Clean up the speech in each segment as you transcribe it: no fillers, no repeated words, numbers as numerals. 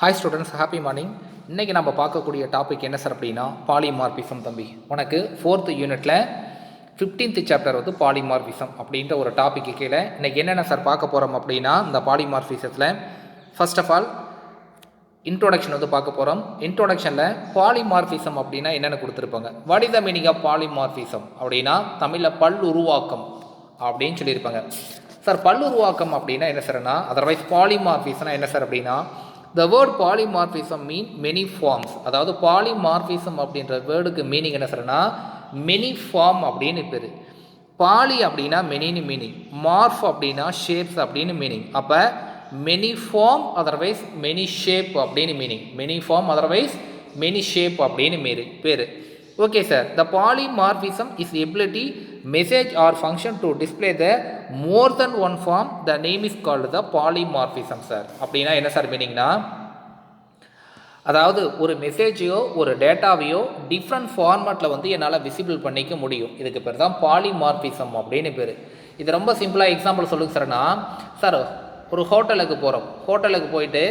Hi students, happy morning. இன்றைக்கி நம்ம பார்க்கக்கூடிய டாபிக் என்ன சார் அப்படின்னா பாலிமார்பிசம். தம்பி, உனக்கு 4th யூனிட்டில் 15th சாப்டர் வந்து பாலிமார்பிசம் அப்படின்ற ஒரு டாப்பிக்கு கீழே இன்றைக்கி என்னென்ன சார் பார்க்க போகிறோம் அப்படின்னா, இந்த பாலிமார்பிசத்தில் ஃபர்ஸ்ட் ஆஃப் ஆல் இன்ட்ரோடக்ஷன் வந்து பார்க்க போகிறோம். இன்ட்ரோடக்ஷனில் பாலிமார்பிசம் அப்படின்னா என்னென்ன கொடுத்துருப்பாங்க. What is the meaning of polymorphism அப்படின்னா தமிழில் பல்லுருவாக்கம் அப்படின்னு சொல்லியிருப்பாங்க. சார் பல்லுருவாக்கம் அப்படின்னா என்ன சார்னா, அதர்வைஸ் பாலிமார்பிசம்னா என்ன சார் அப்படின்னா, the word polymorphism mean many forms. அதாவது பாலிமார்பிசம் அப்படின்ற வேர்டுக்கு மீனிங் என்ன சார்னா மெனி ஃபார்ம் அப்படின்னு பேர். பாலி அப்படின்னா மெனின்னு மீனிங், மார்ஃப் அப்படின்னா ஷேப்ஸ் அப்படின்னு மீனிங். அப்போ many form otherwise many shape அப்படின்னு meaning. Many form otherwise many shape அப்படின்னு பேர். Okay sir, the polymorphism is ability message or function to display the more than one form. The name is called the polymorphism sir. அப்படின்னா என்ன sir மீனிங்னா, அதாவது ஒரு மெசேஜையோ ஒரு டேட்டாவையோ different ஃபார்மேட்டில் வந்து என்னால் விசிபிள் பண்ணிக்க முடியும். இதுக்கு பேர் தான் பாலிமார்பிசம் அப்படின்னு பேர். இது ரொம்ப சிம்பிளாக எக்ஸாம்பிள் சொல்லுங்க சார்னா, சார் ஒரு ஹோட்டலுக்கு போகிறோம். ஹோட்டலுக்கு போயிட்டு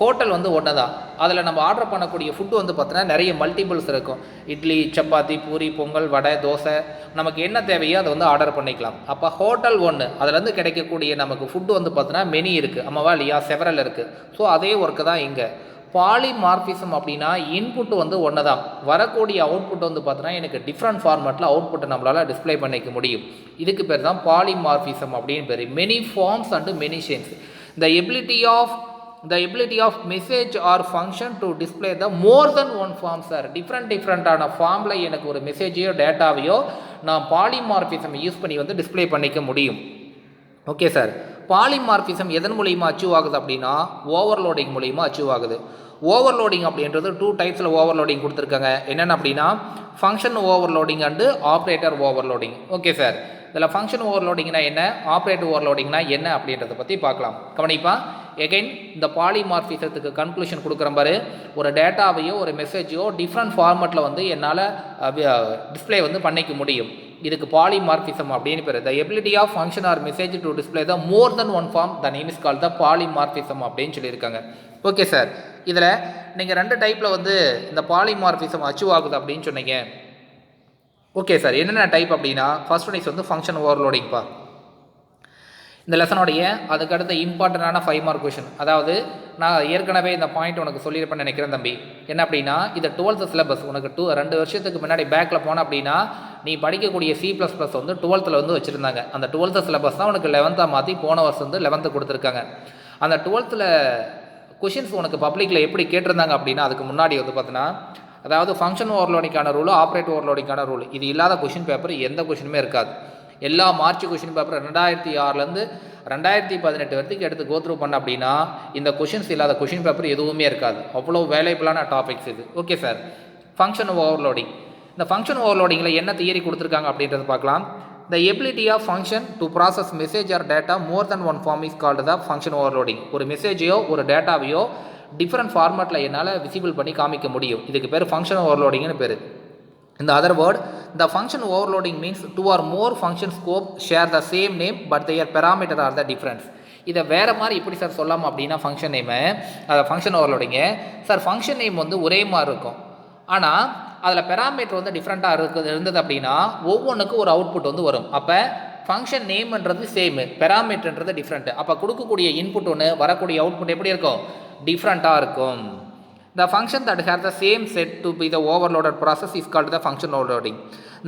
ஹோட்டல் வந்து ஒன்று தான், அதில் நம்ம ஆர்டர் பண்ணக்கூடிய ஃபுட்டு வந்து பார்த்தோன்னா நிறைய மல்டிபிள்ஸ் இருக்கும். இட்லி, சப்பாத்தி, பூரி, பொங்கல், வடை, தோசை, நமக்கு என்ன தேவையோ அதை வந்து ஆர்டர் பண்ணிக்கலாம். அப்போ ஹோட்டல் ஒன்று, அதுலேருந்து கிடைக்கக்கூடிய நமக்கு ஃபுட்டு வந்து பார்த்தோன்னா மெனி இருக்குது, ஆமாவா இல்லையா, செவரல் இருக்குது. ஸோ அதே ஒர்க்கு தான் இங்கே. பாலிமார்பிசம் அப்படின்னா இன்புட்டு வந்து ஒன்று தான், வரக்கூடிய அவுட்புட் வந்து பார்த்தோன்னா எனக்கு டிஃப்ரெண்ட் ஃபார்மேட்டில் அவுட்புட்டை நம்மளால் டிஸ்பிளே பண்ணிக்க முடியும். இதுக்கு பேர் தான் பாலிமார்பிசம் அப்படின்னு பேர். Many forms and many shapes. The ability of message or function to display the more than one forms are டிஃப்ரெண்டான ஃபார்மில் எனக்கு ஒரு மெசேஜையோ டேட்டாவையோ நான் பாலிமார்பிசம் யூஸ் பண்ணி வந்து டிஸ்பிளே பண்ணிக்க முடியும். ஓகே சார், பாலிமார்பிசம் எதன் மூலியமாக அச்சீவ் ஆகுது அப்படின்னா ஓவர்லோடிங் மூலியமாக அச்சீவ் ஆகுது. ஓவர்லோடிங் அப்படின்றது 2 டைப்ஸில் ஓவர்லோடிங் கொடுத்துருக்காங்க. என்னென்ன அப்படின்னா function overloading and operator overloading. Okay sir, இதில் ஃபங்க்ஷன் ஓவர்லோடிங்னா என்ன, ஆப்ரேட்டர் ஓவர்லோடிங்னா என்ன அப்படின்றத பற்றி பார்க்கலாம். கவனிப்பா, எகைன் இந்த பாலிமார்பிசத்துக்கு கன்க்ளூஷன் கொடுக்குற மாதிரி ஒரு டேட்டாவையோ ஒரு மெசேஜையோ டிஃப்ரெண்ட் ஃபார்மேட்டில் வந்து என்னால் டிஸ்பிளே வந்து பண்ணிக்க முடியும். இதுக்கு பாலிமார்பிசம் அப்படின்னு பேர். The ability of function or message to display the more then one form, the name is called the polymorphism அப்படின்னு சொல்லியிருக்காங்க. ஓகே சார், இதில் நீங்கள் 2 டைப்பில் வந்து இந்த பாலிமார்பிசம் அச்சீவ் ஆகுது அப்படின்னு சொன்னீங்க. ஓகே சார், என்னென்ன டைப் அப்படின்னா ஃபர்ஸ்ட் ஒன் இஸ் வந்து ஃபங்க்ஷன் ஓவர்லோடிங்ப்பா. இந்த லெசனுடைய அதுக்கடுத்த இம்பார்ட்டண்டான 5 மார்க் கொஷின். அதாவது நான் ஏற்கனவே இந்த பாயிண்ட் உனக்கு சொல்லியிருப்பேன்னு நினைக்கிறேன் தம்பி. என்ன அப்படின்னா, இது 12th சிலபஸ். உனக்கு 2 வருஷத்துக்கு முன்னாடி பேக்கில் போன அப்படின்னா நீ படிக்கக்கூடிய C++ வந்து 12th வந்து வச்சுருந்தாங்க. அந்த 12th சிலபஸ் தான் உனக்கு 11th மாற்றி போன வருஷம் வந்து 11th கொடுத்துருக்காங்க. அந்த 12th கொஷின்ஸ் உனக்கு பப்ளிக்கில் எப்படி கேட்டிருந்தாங்க அப்படின்னா, அதுக்கு முன்னாடி வந்து பார்த்தீங்கன்னா, அதாவது ஃபங்க்ஷன் ஓவர்லோடிங்கான ரூல், ஆப்ரேட் ஓவர்லோடிங்கான ரூல், இது இல்லாத கொஷின் பேப்பர் எந்த கொஷினுமே இருக்காது. எல்லா மார்ச் கொஷின் பேப்பர் 2006லேருந்து 2018 வரைக்கும் எடுத்து கோத்ரூ பண்ண அப்படின்னா இந்த கொஷின்ஸ் இல்லாத கொஷின் பேப்பர் எதுவுமே இருக்காது. அவ்வளோ வேல்யூபிளான டாபிக்ஸ் இது. Okay sir, function overloading. இந்த ஃபங்க்ஷன் ஓவர்லோடிங்கில் என்ன தியரி கொடுத்துருக்காங்க அப்படின்றது பார்க்கலாம். The ability of function to process message or data more than one form is called the function overloading. ஒரு மெசேஜையோ ஒரு டேட்டாவையோ டிஃப்ரெண்ட் ஃபார்மேட்டில் என்னால் விசிபிள் பண்ணி காமிக்க முடியும். இதுக்கு பேர் ஃபங்க்ஷன் ஓவர்லோடிங்னு பேர். In the other word, the function overloading means 2 or more function scope share the same name but their parameter are the difference. இதை வேறு மாதிரி எப்படி சார் சொல்லலாம் அப்படின்னா, ஃபங்க்ஷன் நேமு, அதை ஃபங்க்ஷன் ஓவர்லோடிங்கு சார், ஃபங்க்ஷன் நேம் வந்து ஒரே மாதிரி இருக்கும், ஆனால் அதில் பெராமீட்டர் வந்து டிஃப்ரெண்ட்டாக இருந்தது அப்படின்னா ஒவ்வொன்றுக்கும் ஒரு அவுட்புட் வந்து வரும். அப்போ ஃபங்க்ஷன் நேம்ன்றது சேமு, பெராமீட்டர்ன்றது டிஃப்ரெண்ட்டு. அப்போ கொடுக்கக்கூடிய இன்புட் ஒன்று, வரக்கூடிய அவுட்புட் எப்படி இருக்கும், டிஃப்ரெண்ட்டாக இருக்கும். The function that has the same set to be the overloaded process is called the function overloading.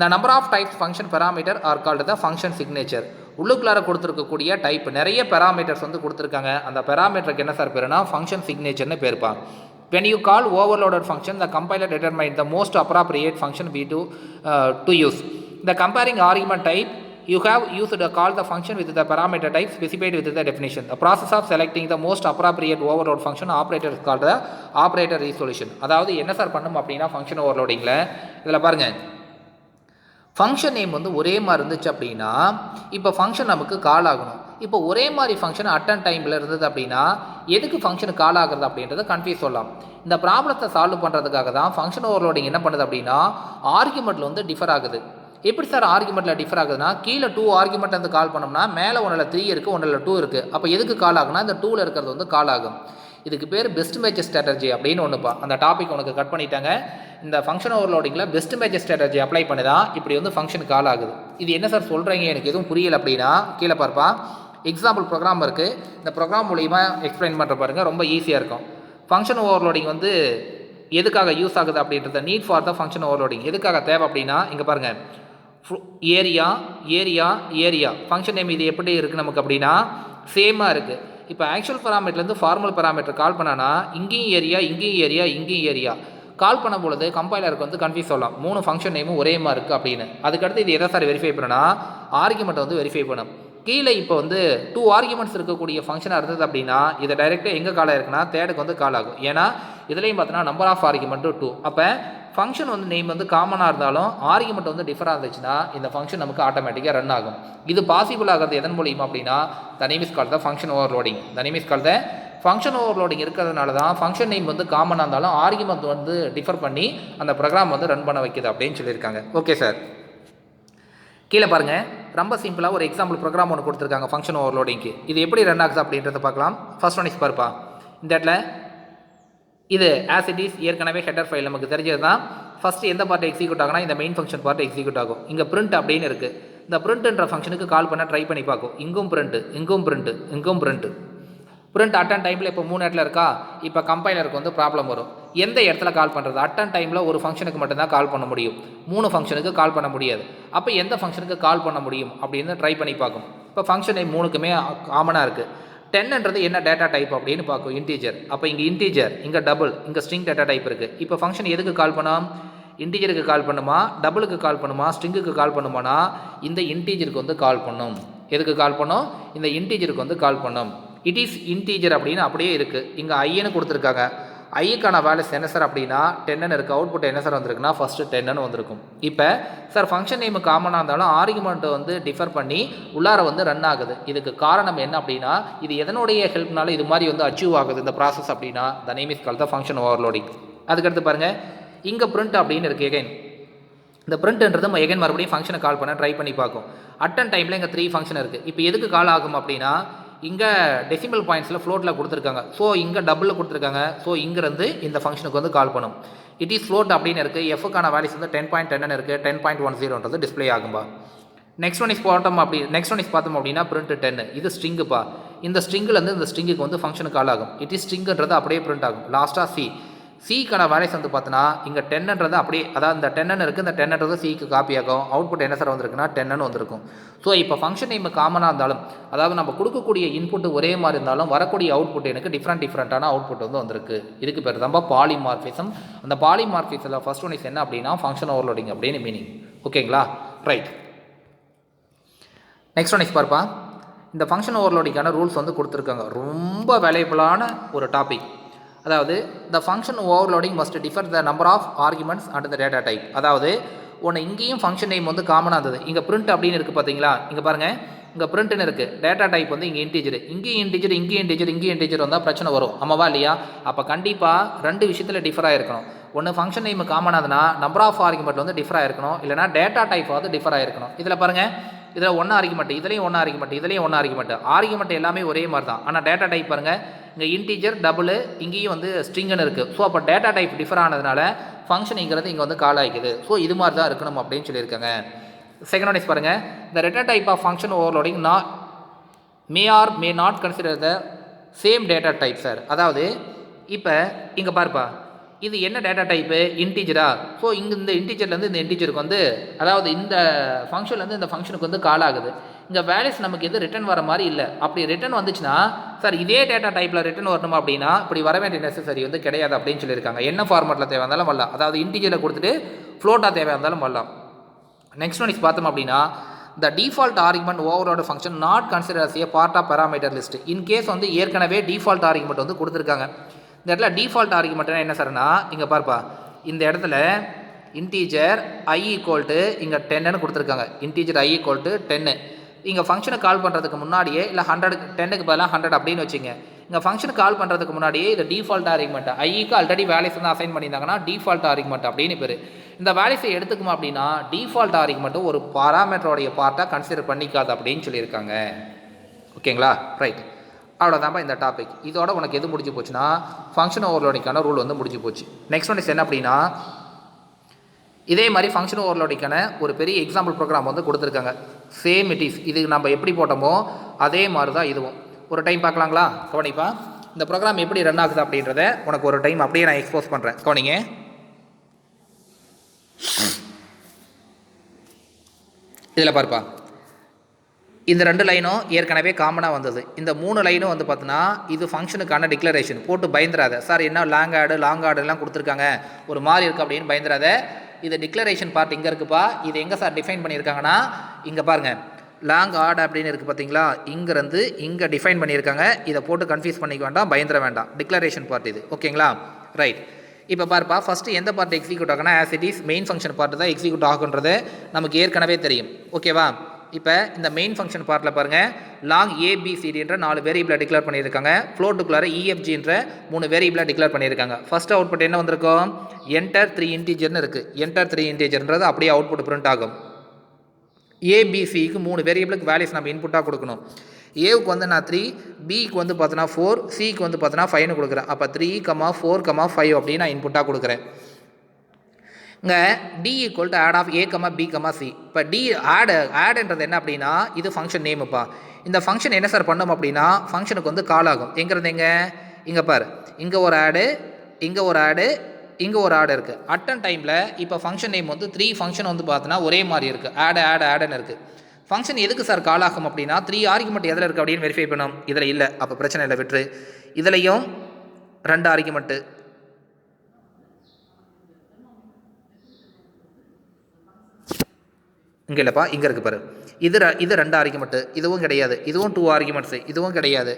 The number of types function parameter are called the function signature. உள்ளுக்குள்ளார கொடுத்துருக்கக்கூடிய type நிறைய parameters வந்து கொடுத்துருக்காங்க. அந்த பெராமீட்டருக்கு என்ன சார் பேருனா function சிக்னேச்சர்னு பேர்ப்பா. When you call overloaded function, the compiler determines the most appropriate function to use. The comparing argument type you have used to call the function with the parameter type specified with the definition. The process of selecting the most appropriate overload function operator is called the operator resolution. அதாவது என்ன sir பண்ணும் அப்படின்னா function ஓவர்லோடிங்கில் இதில் பாருங்கள், function name வந்து ஒரே மாதிரி இருந்துச்சு அப்படின்னா இப்போ ஃபங்க்ஷன் நமக்கு கால் ஆகணும். இப்போ ஒரே மாதிரி ஃபங்க்ஷன் அட்டன் டைமில் இருந்தது அப்படின்னா எதுக்கு ஃபங்க்ஷன் கால் ஆகுறது அப்படின்றத கன்ஃபியூஸ் சொல்லலாம். இந்த ப்ராப்ளத்தை சால்வ் பண்ணுறதுக்காக தான் ஃபங்க்ஷன் ஓவர்லோடிங் என்ன பண்ணுது அப்படின்னா ஆர்குமெண்ட்டில் வந்து டிஃபர் ஆகுது. எப்படி சார் ஆர்குமெண்ட்டில் டிஃபர் ஆகுதுன்னா, கீழே 2 ஆர்குமெண்ட் வந்து கால் பண்ணோம்னா மேலே 1ல் 3 இருக்குது, 1ல் 2 இருக்குது. அப்போ எதுக்கு கால் ஆகுனா இந்த 2ல் இருக்கிறது வந்து கால் ஆகும். இதுக்கு பேர் பெஸ்ட் மேட்ச் ஸ்ட்ராட்டஜி அப்படின்னு ஒன்றுப்பா. அந்த டாபிக் உனக்கு கட் பண்ணிட்டாங்க. இந்த ஃபங்க்ஷன் ஓவர்லோடிங்கில் பெஸ்ட் மேட்ச் ஸ்ட்ராட்டஜி அப்ளை பண்ணி தான் இப்படி வந்து ஃபங்க்ஷன் கால் ஆகுது. இது என்ன சார் சொல்கிறீங்க, எனக்கு எதுவும் புரியல அப்படின்னா கீழே பார்ப்பா எக்ஸாம்பிள் ப்ரோக்ராம் இருக்குது. இந்த ப்ரோக்ராம் மூலிமா எக்ஸ்பிளைன் பண்ணுற பாருங்க, ரொம்ப ஈஸியாக இருக்கும். ஃபங்க்ஷன் ஓவர்லோடிங் வந்து எதுக்காக யூஸ் ஆகுது அப்படின்றத, need for the function overloading எதுக்காக தேவை அப்படின்னா இங்கே பாருங்கள், area area area function name இது எப்படி இருக்குது நமக்கு அப்படின்னா சேமாக இருக்குது. இப்போ ஆக்சுவல் பராமீட்டர்லேருந்து ஃபார்மல் பராமீட்டர் கால் பண்ணானா இங்கேயும் ஏரியா இங்கேயும் ஏரியா இங்கேயும் ஏரியா கால் பண்ணும் பொழுது கம்பைலருக்கு வந்து கன்ஃபியூஸ் சொல்லலாம், 3 ஃபங்க்ஷன் நேமும் ஒரே மாதிரி இருக்குது அப்படின்னு. அதுக்கடுத்து இது எதை சார் வெரிஃபை பண்ணனா, ஆர்குமெண்ட்டை வந்து வெரிஃபை பண்ணும். கீழே இப்போ வந்து 2 ஆர்குமெண்ட்ஸ் இருக்கக்கூடிய ஃபங்க்ஷனாக இருந்தது அப்படின்னா இதை டைரெக்டாக எங்கே கால் ஆயிருக்குன்னா தேர்டுக்கு வந்து கால் ஆகும். ஏன்னா இதுலேயும் பார்த்தோன்னா நம்பர் ஆஃப் ஆர்குமெண்ட்டு 2. அப்போ ஃபங்க்ஷன் வந்து நேம் வந்து காமனாக இருந்தாலும் ஆர்குமெண்ட் வந்து டிஃபராக இருந்துச்சுன்னா இந்த ஃபங்க்ஷன் நமக்கு ஆட்டோமேட்டிக்காக ரன் ஆகும். இது பாசிபிள் ஆகிறது எதன் மூலியமாக அப்படின்னா த name is called the function overloading. The name is called the function overloading இருக்கிறதுனால தான் ஃபங்க்ஷன் நேம் வந்து காமனாக இருந்தாலும் ஆர்குமெண்ட் வந்து டிஃபர் பண்ணி அந்த ப்ரோக்ராம் வந்து ரன் பண்ண வைக்குது அப்படின்னு சொல்லியிருக்காங்க. ஓகே சார், கீழே பாருங்கள், ரொம்ப சிம்பிளாக ஒரு எக்ஸாம்பிள் ப்ரோக்ராம் ஒன்று கொடுத்துருக்காங்க ஃபங்க்ஷன் ஓவர்லோடிங்க்கு. இது எப்படி ரன் ஆகுது அப்படின்றத பார்க்கலாம். ஃபர்ஸ்ட் ஒன் இஸ் பார்ப்பா, இந்த இடத்துல இது ஆஸ் இட் இஸ் ஏற்கனவே ஹெட்டர் ஃபைல் நமக்கு தெரிஞ்சது தான். ஃபஸ்ட்டு எந்த பார்ட் எக்ஸிக்யூட் ஆகுனா இந்த மெயின் ஃபங்க்ஷன் பார்ட் எக்ஸிக்யூட் ஆகும். இங்கே பிரிண்ட் அப்படின்னு இருக்குது. இந்த பிரிண்ட்ன்ற ஃபங்க்ஷனுக்கு கால் பண்ண ட்ரை பண்ணி பார்க்கும். இங்கும் பிரிண்ட்டு இங்கும் பிரிண்ட்டு இங்கும் பிரிண்ட்டு பிரிண்ட் அட்டன் டைமில் இப்போ 3 இடத்துல இருக்கா. இப்போ கம்பைலருக்கு வந்து ப்ராப்ளம் வரும், எந்த இடத்துல கால் பண்ணுறது. அட்டன் டைமில் ஒரு ஃபங்க்ஷனுக்கு மட்டும்தான் கால் பண்ண முடியும், 3 ஃபங்க்ஷனுக்கு கால் பண்ண முடியாது. அப்போ எந்த ஃபங்க்ஷனுக்கு கால் பண்ண முடியும் அப்படின்னு ட்ரை பண்ணி பார்க்கும். இப்போ ஃபங்க்ஷன் நேம் 3க்குமே காமனாக இருக்குது. 10ன்றது என்ன டேட்டா டைப் அப்படின்னு பார்க்கும், இன்டீஜர். அப்போ இங்கே இன்டீஜர், இங்கே டபுள், இங்கே ஸ்ட்ரிங் டேட்டா டைப் இருக்குது. இப்போ ஃபங்க்ஷன் எதுக்கு கால் பண்ணோம், இன்டீஜருக்கு கால் பண்ணுமா, டபுளுக்கு கால் பண்ணுமா, ஸ்ட்ரிங்குக்கு கால் பண்ணுமானா இந்த இன்டீஜருக்கு வந்து கால் பண்ணும். எதுக்கு கால் பண்ணும், இந்த இன்டீஜருக்கு வந்து கால் பண்ணும். இட் இஸ் இன்டீஜர் அப்படின்னு அப்படியே இருக்குது. இங்கே ஐன்னு கொடுத்துருக்காங்க. ஐக்கான வேல்யூஸ் என்ன சார் அப்படின்னா 10ன்னு இருக்குது. அவுட்புட் என்ன சார் வந்திருக்குன்னா ஃபஸ்ட்டு 10ன்னு வந்திருக்கும். இப்போ சார் ஃபங்க்ஷன் நேம் காமனாக இருந்தாலும் ஆர்குமெண்ட்டை வந்து டிஃபர் பண்ணி உள்ளார வந்து ரன் ஆகுது. இதுக்கு காரணம் என்ன அப்படின்னா இது எதனுடைய ஹெல்ப்னால இது மாதிரி வந்து அச்சீவ் ஆகுது இந்த ப்ராசஸ் அப்படின்னா த name is called the function overloading. அதுக்கடுத்து பாருங்கள், இங்கே பிரிண்ட் அப்படின்னு இருக்குது. எகைன் இந்த பிரிண்ட்ன்றது எகைன் மறுபடியும் ஃபங்க்ஷனை கால் பண்ண ட்ரை பண்ணி பார்க்கும். அட்டன் டைமில் இங்கே 3 ஃபங்க்ஷன் இருக்குது. இப்போ எதுக்கு கால் ஆகும் அப்படின்னா இங்கே டெசிமல் பாயிண்ட்ஸில் ஃப்ளோட்டில் கொடுத்துருக்காங்க. ஸோ இங்கே டபுளில் கொடுத்துருக்காங்க. ஸோ இங்கேருந்து இந்த ஃபங்க்ஷனுக்கு வந்து கால் பண்ணும். இட் இஸ் ஃப்ளோட் அப்படின்னு இருக்குது. எஃப்க்கான வேல்யூஸ் வந்து 10.10 இருக்குது. 10.10ன்றது டிஸ்பிளே ஆகும்பா. நெக்ஸ்ட் ஒன் இஸ் பார்த்தோம் அப்படின்னா பிரிண்ட் 10. இது ஸ்ட்ரிங்குப்பா. இந்த ஸ்ட்ரிங்கிலேருந்து இந்த ஸ்ட்ரிங்குக்கு வந்து ஃபங்க்ஷனுக்கு கால் ஆகும். இட் இஸ் ஸ்ட்ரிங்குன்றது அப்படியே பிரிண்ட் ஆகும். லாஸ்ட்டாக சிக்கான வேல்யூஸ் வந்து பார்த்தோன்னா இங்கே 10ன்றது அப்படியே, அதாவது இந்த 10 இருக்குது, இந்த 10ன்றது சிக்கு காப்பி ஆகும். அவுட்புட் என்ன சார் வந்திருக்குன்னா 10ன்னு வந்திருக்கும். ஸோ இப்போ ஃபங்க்ஷன் நேம் காமனாக இருந்தாலும், அதாவது நம்ம கொடுக்கக்கூடிய இன்புட் ஒரே மாதிரி இருந்தாலும் வரக்கூடிய அவுட்புட் எனக்கு டிஃப்ரெண்ட்டான அவுட்புட் வந்து வந்திருக்கு. இதுக்கு பேர் தான் பாலிமார்ஃபிசம். அந்த பாலிமார்ஃபிசத்தில் ஃபர்ஸ்ட் ஒன் இஸ் என்ன அப்படின்னா ஃபங்க்ஷன் ஓவர்லோடிங் அப்படின்னு மீனிங். ஓகேங்களா, ரைட். நெக்ஸ்ட் ஒன் இஸ் பார்ப்பா, இந்த ஃபங்க்ஷன் ஓவர்லோடிங்கான ரூல்ஸ் வந்து கொடுத்துருக்காங்க. ரொம்ப வேல்யூபிளான ஒரு டாபிக். அதாவது the function overloading must differ the number of arguments and the data type. அதாவது ஒன்று இங்கேயும் ஃபங்க்ஷன் நேம் வந்து காமனாக இருந்தது. இங்கே பிரிண்ட் அப்படின்னு இருக்குது பார்த்தீங்களா, இங்கே பாருங்கள், இங்கே பிரிண்ட்னு இருக்குது. டேட்டா டைப் வந்து இங்கே இன்டீஜர், இங்கேயும் இன்டீஜர் வந்தால் பிரச்சனை வரும், ஆமாவா இல்லையா? அப்போ கண்டிப்பாக 2 விஷயத்தில் டிஃபராக இருக்கணும். ஒன்று ஃபங்க்ஷன் நேம் காமனாதுன்னா நம்பர் ஆஃப் ஆர்குமெண்ட் வந்து டிஃபராக இருக்கணும், இல்லைனா டேட்டா டைப் வந்து டிஃபராக இருக்கணும். இதில் பாருங்கள், இதில் 1 ஆர்குமெண்ட், இதுலேயும் 1 ஆர்குமெண்ட், இதுலேயும் 1 ஆர்குமெண்ட். ஆர்குமெண்ட் எல்லாமே ஒரே மாதிரி தான். ஆனால் டேட்டா டைப் பாருங்கள், இங்கே இன்டீஜர் டபுள், இங்கேயும் வந்து ஸ்ட்ரிங்குன்னு இருக்குது. ஸோ அப்போ டேட்டா டைப் டிஃபர் ஆனதுனால ஃபங்க்ஷனுங்கிறது இங்கே வந்து கால் ஆகிக்குது. ஸோ இது மாதிரி தான் இருக்கணும் அப்படின்னு சொல்லியிருக்காங்க. செகண்ட் ஒன் இஸ் பாருங்கள், the return type of function overloading may or may not consider the same data type sir. அதாவது இப்போ இங்கே பார்ப்பா, இது என்ன டேட்டா டைப்பு, இன்டீஜரா. ஸோ இங்கே இந்த இன்டீஜர்லேருந்து இந்த இன்டீஜருக்கு வந்து, அதாவது இந்த ஃபங்க்ஷன்லேருந்து இந்த ஃபங்க்ஷனுக்கு வந்து கால் ஆகுது. இங்கே வேல்யூஸ் நமக்கு எது ரிட்டன் வர மாதிரி இல்லை. அப்படி ரிட்டன் வந்துச்சுன்னா சார் இதே டேட்டா டைப்பில் ரிட்டன் வரணுமா அப்படின்னா இப்படி வர வேண்டிய நெசசரி வந்து கிடையாது அப்படின்னு சொல்லியிருக்காங்க. என்ன ஃபார்மேட்டில் தேவை இருந்தாலும் வரலாம். அதாவது இன்டீஜரில் கொடுத்துட்டு ஃப்ளோட்டாக தேவை இருந்தாலும் வரலாம். நெக்ஸ்ட் ஒன் இஸ் பார்த்தோம் அப்படின்னா த டிஃபால்ட் ஆர்குமெண்ட் ஓவரோட function not consider as a part of parameter list. In case வந்து ஏற்கனவே டிஃபால்ட் ஆர்குமெண்ட் வந்து கொடுத்துருக்காங்க. இந்த இடத்துல டிஃபால்ட் ஆர்குமெண்ட்னா என்ன சார்னா இங்கே பார்ப்பா, இந்த இடத்துல இன்டீஜர் i = இங்கே 10ன்னு கொடுத்துருக்காங்க. Integer i = 10. இங்கே ஃபங்க்ஷனை கால் பண்ணுறதுக்கு முன்னாடியே, இல்லை 100, 10க்கு பதிலாக 100 அப்படின்னு வச்சுங்க. இங்கே ஃபங்க்ஷன் கால் பண்ணுறதுக்கு முன்னாடியே இது டிஃபால்ட் ஆர்குமெண்ட், ஐக்கு ஆல்ரெடி வேல்யூஸ் வந்து அசைன் பண்ணியிருந்தாங்கன்னா டிஃபால்ட் ஆர்குமெண்ட் அப்படின்னு பேர். இந்த வேல்யூஸை எடுத்துக்குமா அப்படின்னா டிஃபால்ட் ஆர்குமெண்ட்டு ஒரு பாராமீட்டரோடைய பார்ட்டாக கன்சிடர் பண்ணிக்காது அப்படின்னு சொல்லியிருக்காங்க. ஓகேங்களா, ரைட். அவ்வளோதான்ப்பா இந்த டாபிக். இதோட உனக்கு எது முடிஞ்சு போச்சுன்னா ஃபங்க்ஷன் ஓவர்லோடிங்கான ரூல் வந்து முடிஞ்சு போச்சு. நெக்ஸ்ட் ஒன் இஸ் என்ன அப்படின்னா, இதே மாதிரி ஃபங்க்ஷன் ஓவர்லோடிங்கான ஒரு பெரிய எக்ஸாம்பிள் ப்ரோக்ராம் வந்து கொடுத்துருக்காங்க. சேம் இட் இஸ், இது நம்ம எப்படி போட்டோமோ அதே மாதிரி தான் இதுவும். ஒரு டைம் பார்க்கலாங்களா? கவனிப்பா, இந்த ப்ரோக்ராம் எப்படி ரன் ஆகுது அப்படின்றத உனக்கு ஒரு டைம் அப்படியே நான் எக்ஸ்போஸ் பண்ணுறேன். கவனிங்க. இதில் பாருப்பா, இந்த 2 லைனும் ஏற்கனவே காமனாக வந்தது. இந்த 3 லைனும் வந்து பார்த்தீங்கன்னா இது ஃபங்க்ஷனுக்கான டிக்ளரேஷன். போட்டு பயந்துராத சார், என்ன லாங் ஆர்டர்லாம் கொடுத்துருக்காங்க, ஒரு மாதிரி இருக்குது அப்படின்னு பயந்துராத. இது டிக்ளரேஷன் பார்ட் இங்கே இருக்குப்பா. இது எங்கே சார் டிஃபைன் பண்ணியிருக்காங்கன்னா, இங்கே பாருங்கள், லாங் ஆர்டர் அப்படின்னு இருக்குது பார்த்தீங்களா, இங்கேருந்து இங்கே டிஃபைன் பண்ணியிருக்காங்க. இதை போட்டு கன்ஃபியூஸ் பண்ணிக்க வேண்டாம், பயந்துட வேண்டாம். டிக்ளரேஷன் பார்ட் இது, ஓகேங்களா? ரைட். இப்போ பாருப்பா, ஃபஸ்ட்டு எந்த பார்ட் எக்ஸிக்யூட் ஆகுனா, as it is main function part தான் எக்ஸிக்யூட் ஆகுன்றது நமக்கு ஏற்கனவே தெரியும். ஓகேவா? இப்போ இந்த மெயின் ஃபங்க்ஷன் பார்ட்டில் பாருங்கள், லாங் ஏபிசிடின்ற 4 வேரியபிளை டிக்ளேர் பண்ணியிருக்காங்க. ஃப்ளோட்டுக்குள்ளார இஎஃப்ஜின்ற 3 வேரியபிளை டிக்ளேர் பண்ணியிருக்காங்க. ஃபஸ்ட் அவுட்புட் என்ன வந்திருக்கும்? என்டர் 3 இன்டீஜர்னு இருக்குது. என்டர் 3 இன்டீஜர்ன்றது அப்படியே அவுட்புட் பிரிண்ட் ஆகும். ஏபிசிக்கு 3 வேரியபிளுக்கு வேல்யூஸ் நம்ம இன்புட்டாக கொடுக்கணும். ஏவுக்கு வந்து நான் 3, பிக்கு வந்து பார்த்தோன்னா 4, சிக்கு வந்து பார்த்தோன்னா 5னு கொடுக்குறேன். அப்போ 3, 4, 5 அப்படின்னு நான் இன்புட்டாக கொடுக்குறேன். இங்கே D equal to add of A B C. இப்போ டி ஆடுன்றது என்ன அப்படின்னா, இது ஃபங்க்ஷன் நேமுப்பா. இந்த ஃபங்க்ஷன் என்ன சார் பண்ணோம் அப்படின்னா, ஃபங்க்ஷனுக்கு வந்து கால் ஆகும். எங்கிறது இங்கே பாரு, இங்கே ஒரு ஆடு, இங்கே ஒரு ஆடு, இங்கே ஒரு ஆடு இருக்குது. அட்டன் டைமில் இப்போ ஃபங்க்ஷன் நேம் வந்து 3 ஃபங்க்ஷன் வந்து பார்த்தோன்னா ஒரே மாதிரி இருக்குது. ஆடுன்னு இருக்குது. ஃபங்க்ஷன் எதுக்கு சார் கால் ஆகும் அப்படின்னா, 3 ஆர்குமெண்ட் எதில் இருக்குது அப்படின்னு வெரிஃபை பண்ணோம். இதில் இல்லை, அப்போ பிரச்சனை இல்லை, விட்டுரு. இதுலேயும் 2 ஆர்குமெண்ட்டு, இங்கே இல்லைப்பா, இங்கே இருக்குது பாரு. இது 2 ஆர்குமெண்ட்டு, இதுவும் கிடையாது. இதுவும் 2 ஆர்குமெண்ட்ஸு, இதுவும் கிடையாது.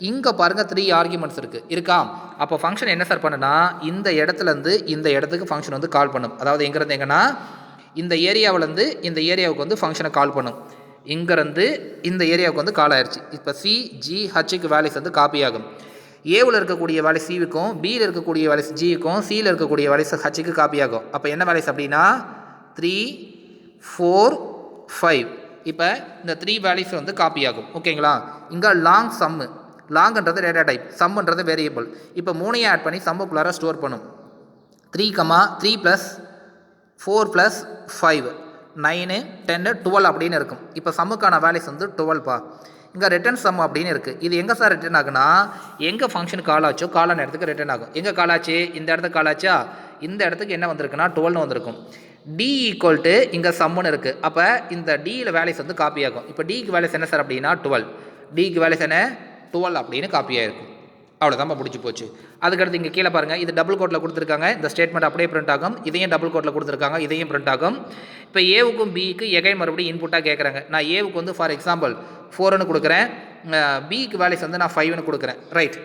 இங்கே பாருங்கள் 3 ஆர்குமெண்ட்ஸ் இருக்கா? அப்போ ஃபங்க்ஷன் என்ன சார் பண்ணுன்னா, இந்த இடத்துலேருந்து இந்த இடத்துக்கு ஃபங்க்ஷன் வந்து கால் பண்ணும். அதாவது எங்கேருந்து எங்கன்னா, இந்த ஏரியாவிலேருந்து இந்த ஏரியாவுக்கு வந்து ஃபங்க்ஷனை கால் பண்ணும். இங்கேருந்து இந்த ஏரியாவுக்கு வந்து கால் ஆயிடுச்சு. இப்போ சி, ஜி, ஹச்சுக்கு வேல்யூஸ் வந்து காப்பி ஆகும். ஏவில் இருக்கக்கூடிய வேல்யூஸ் சிவுக்கும், பியில் இருக்கக்கூடிய வேல்யூஸ் ஜிக்கும், சியில் இருக்கக்கூடிய வேல்யூஸ் ஹச்சுக்கு காப்பி ஆகும். அப்போ என்ன வேல்யூஸ் அப்படின்னா 3, 4, 5. இப்போ இந்த 3 வேல்யூஸ் வந்து காப்பி ஆகும். ஓகேங்களா? இங்கே லாங் சம்மு, லாங்ன்றது டேட்டா டைப், சம்முன்றது வேரியபிள். இப்போ 3ஐயும் ஆட் பண்ணி சம்முக்குள்ளார ஸ்டோர் பண்ணும். 3, 3 + 4 + 5 9, 10, 12 அப்படின்னு இருக்கும். இப்போ சம்முக்கான வேல்யூஸ் வந்து 12பா. இங்கே ரிட்டர்ன் சம் அப்படின்னு இருக்குது. இது எங்கே சார் ரிட்டர்ன் ஆகுனா, எங்கே ஃபங்க்ஷன் கால் ஆச்சோ காலான இடத்துக்கு ரிட்டர்ன் ஆகும். எங்கே கால் ஆச்சு? இந்த இடத்துக்கு கால் ஆச்சா? இந்த இடத்துக்கு என்ன வந்திருக்குன்னா 12னு வந்திருக்கும். டி ஈக்குவல் டு இங்கே சம்முன்னு இருக்குது. அப்போ இந்த டியில் வேல்யூஸ் வந்து காப்பி ஆகும். இப்போ டிக்கு வேல்யூஸ் என்ன சார் அப்படின்னா 12. டிக்கு வேல்யூஸ் என்ன? 12 அப்படின்னு காப்பி ஆகிருக்கும். அவ்வளோதான்ப்பா முடிச்சு போச்சு. அதுக்கடுத்து இங்கே கீழே பாருங்கள், இது டபுள் கோட்டில் கொடுத்துருக்காங்க. இந்த ஸ்டேட்மெண்ட் அப்படியே பிரிண்ட் ஆகும். இதையும் டபுள் கோட்டில் கொடுத்துருக்காங்க, இதையும் பிரிண்ட் ஆகும். இப்போ ஏவுக்கும் பிக்கு எகைன் மறுபடியும் இன்புட்டாக கேட்குறாங்க. நான் ஏவுக்கு வந்து ஃபார் எக்ஸாம்பிள் 4ன்னு கொடுக்குறேன், பிக்கு வேல்யூஸ் வந்து நான் 5ன்னு கொடுக்குறேன். ரைட்.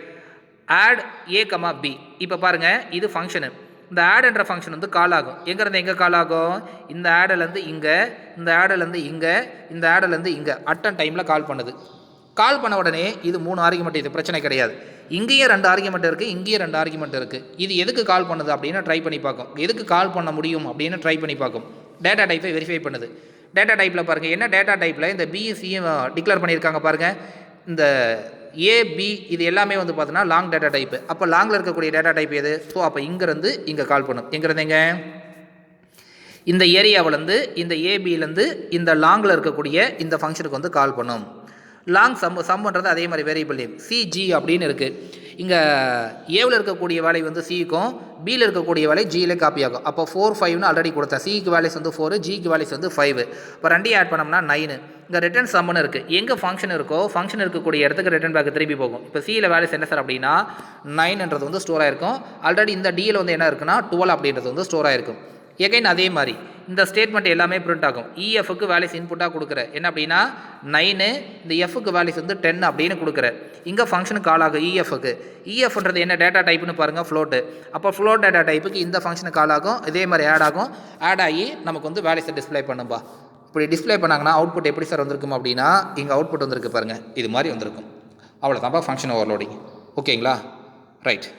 ஆட் ஏ பி. இப்போ பாருங்கள், இது ஃபங்க்ஷனு. இந்த ஆடுன்ற ஃபங்க்ஷன் வந்து கால் ஆகும். எங்கேருந்து எங்கே கால் ஆகும்? இந்த ஆடுலேருந்து இங்கே, இந்த ஆடுலேருந்து இங்கே, இந்த ஆடுலேருந்து இங்கே அட்டன் டைமில் கால் பண்ணுது. கால் பண்ண உடனே இது 3 ஆர்குமெண்ட், இது பிரச்சனை கிடையாது. இங்கேயும் 2 ஆர்குமெண்ட் இருக்குது, இங்கேயும் 2 ஆர்குமெண்ட் இருக்குது. இது எதுக்கு கால் பண்ணுது அப்படின்னு ட்ரை பண்ணி பார்க்கும். எதுக்கு கால் பண்ண முடியும் அப்படின்னு ட்ரை பண்ணி பார்க்கும். டேட்டா டைப்பை வெரிஃபை பண்ணுது. டேட்டா டைப்பில் பாருங்கள், என்ன டேட்டா டைப்பில் இந்த பிஎஸ்சியும் டிக்ளேர் பண்ணியிருக்காங்க பாருங்கள். இந்த ஏபி இது எல்லாமே வந்து பார்த்தோன்னா லாங் டேட்டா டைப்பு. அப்போ லாங்கில் இருக்கக்கூடிய டேட்டா டைப் எது? ஸோ அப்போ இங்கேருந்து இங்கே கால் பண்ணும். எங்கேருந்து எங்கே? இந்த ஏரியாவிலேருந்து இந்த ஏபியிலேருந்து இந்த லாங்கில் இருக்கக்கூடிய இந்த ஃபங்க்ஷனுக்கு வந்து கால் பண்ணும். லாங் சம்முன்றது அதே மாதிரி வேரியபிள் நேம் சிஜி அப்படின்னு இருக்குது. இங்கே ஏவில் இருக்கக்கூடிய வேலை வந்து சிக்கும், பியில் இருக்கக்கூடிய வேலை ஜியில் காப்பி ஆகும். அப்போ 4, 5ன்னு ஆல்ரெடி கொடுத்தேன். சிக்கு வேல்யூஸ் வந்து 4, ஜிக்கு வேல்யூஸ் வந்து 5. இப்போ 2ஐயும் ஆட் பண்ணோம்னா 9. இங்கே ரிட்டர்ன் சம்முன்னு இருக்குது. எங்கே ஃபங்க்ஷன் இருக்கோ ஃபங்க்ஷன் இருக்கக்கூடிய இடத்துக்கு ரிட்டர்ன் பேக் திருப்பி போகும். இப்போ சியில் வேல்யூஸ் என்ன சார் அப்படின்னா 9ன்றது வந்து ஸ்டோர் ஆகிருக்கும். ஆல்ரெடி இந்த டியில் வந்து என்ன இருக்குன்னா 12 அப்படின்றது வந்து ஸ்டோர் ஆகிருக்கும். எகைன் அதே மாதிரி இந்த ஸ்டேட்மெண்ட் எல்லாமே பிரிண்ட் ஆகும். இஎஃப்க்கு வேல்யூஸ் இன்புட்டாக கொடுக்குற என்ன அப்படின்னா 9, இந்த எஃப்க்கு வேல்யூஸ் வந்து 10 அப்படின்னு கொடுக்குற. இங்கே ஃபங்க்ஷன் கால் ஆகும் இஎஃப்க்கு. இஎஃப்ன்றது என்ன டேட்டா டைப்னு பாருங்கள், ஃப்ளோட்டு. அப்போ ஃப்ளோட் டேட்டா டைப்புக்கு இந்த ஃபங்க்ஷன் கால் ஆகும். இதே மாதிரி ஆட் ஆகும். ஆட் ஆகி நமக்கு வந்து வேல்யூஸை டிஸ்பிளே பண்ணும்பா. இப்படி டிஸ்பிளே பண்ணாங்கன்னா அவுட்புட் எப்படி சார் வந்திருக்கும் அப்படின்னா, இங்கே அவுட்புட் வந்திருக்கு பாருங்கள், இது மாதிரி வந்திருக்கும். அவ்வளோதான்ப்பா ஃபங்க்ஷன் ஓவர்லோடிங். ஓகேங்களா? ரைட்.